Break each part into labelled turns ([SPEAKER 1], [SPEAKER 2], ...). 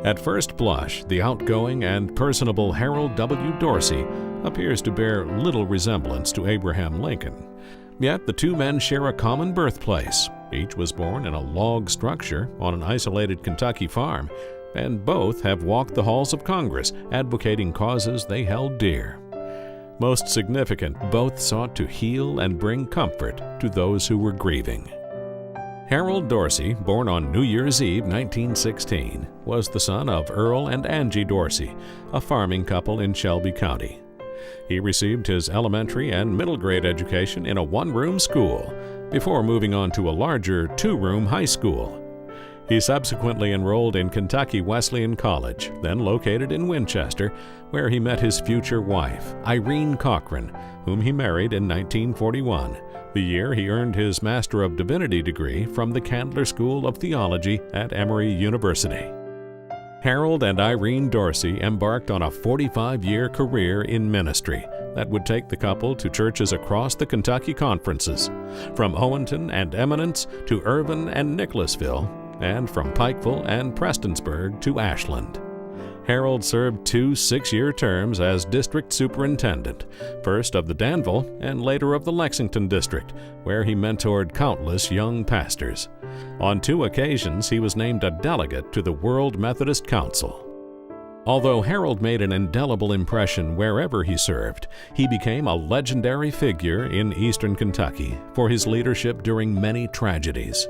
[SPEAKER 1] At first blush, the outgoing and personable Harold W. Dorsey appears to bear little resemblance to Abraham Lincoln. Yet the two men share a common birthplace. Each was born in a log structure on an isolated Kentucky farm, and both have walked the halls of Congress advocating causes they held dear. Most significant, both sought to heal and bring comfort to those who were grieving. Harold Dorsey, born on New Year's Eve 1916, was the son of Earl and Angie Dorsey, a farming couple in Shelby County. He received his elementary and middle grade education in a one-room school before moving on to a larger two-room high school. He subsequently enrolled in Kentucky Wesleyan College, then located in Winchester, where he met his future wife, Irene Cochran, whom he married in 1941, the year he earned his Master of Divinity degree from the Candler School of Theology at Emory University. Harold and Irene Dorsey embarked on a 45-year career in ministry that would take the couple to churches across the Kentucky conferences, from Owenton and Eminence to Irvin and Nicholasville, and from Pikeville and Prestonsburg to Ashland. Harold served 2 6-year terms as district superintendent, first of the Danville and later of the Lexington district, where he mentored countless young pastors. On 2 occasions, he was named a delegate to the World Methodist Council. Although Harold made an indelible impression wherever he served, he became a legendary figure in eastern Kentucky for his leadership during many tragedies.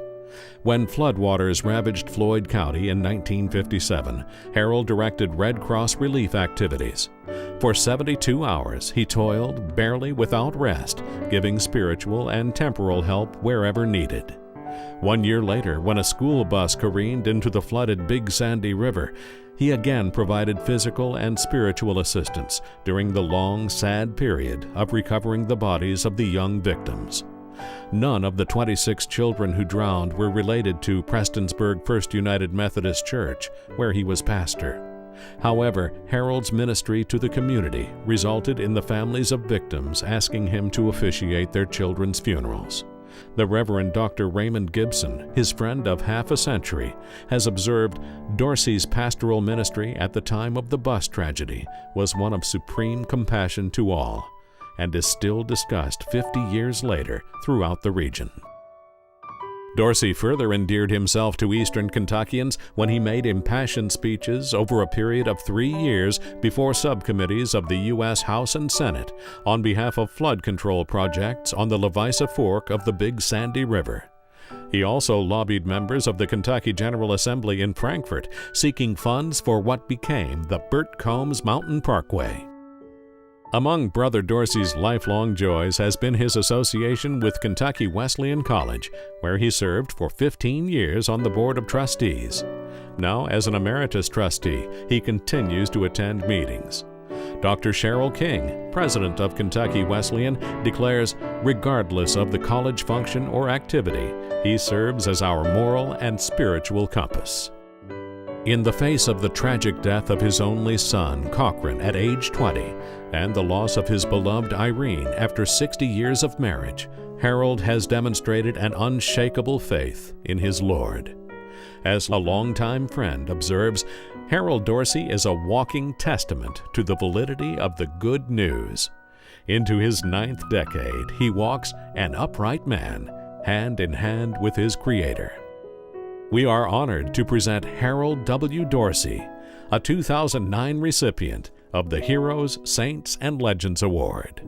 [SPEAKER 1] When floodwaters ravaged Floyd County in 1957, Harold directed Red Cross relief activities. For 72 hours, he toiled, barely without rest, giving spiritual and temporal help wherever needed. 1 year later, when a school bus careened into the flooded Big Sandy River, he again provided physical and spiritual assistance during the long, sad period of recovering the bodies of the young victims. None of the 26 children who drowned were related to Prestonsburg First United Methodist Church, where he was pastor. However, Harold's ministry to the community resulted in the families of victims asking him to officiate their children's funerals. The Reverend Dr. Raymond Gibson, his friend of half a century, has observed Dorsey's pastoral ministry at the time of the bus tragedy was one of supreme compassion to all, and is still discussed 50 years later throughout the region. Dorsey further endeared himself to Eastern Kentuckians when he made impassioned speeches over a period of 3 years before subcommittees of the U.S. House and Senate on behalf of flood control projects on the Levisa Fork of the Big Sandy River. He also lobbied members of the Kentucky General Assembly in Frankfort, seeking funds for what became the Burt Combs Mountain Parkway. Among Brother Dorsey's lifelong joys has been his association with Kentucky Wesleyan College, where he served for 15 years on the Board of Trustees. Now, as an emeritus trustee, he continues to attend meetings. Dr. Cheryl King, president of Kentucky Wesleyan, declares, regardless of the college function or activity, he serves as our moral and spiritual compass. In the face of the tragic death of his only son, Cochran, at age 20, and the loss of his beloved Irene after 60 years of marriage, Harold has demonstrated an unshakable faith in his Lord. As a longtime friend observes, Harold Dorsey is a walking testament to the validity of the good news. Into his 9th decade, he walks an upright man, hand in hand with his Creator. We are honored to present Harold W. Dorsey, a 2009 recipient of the Heroes, Saints, and Legends Award.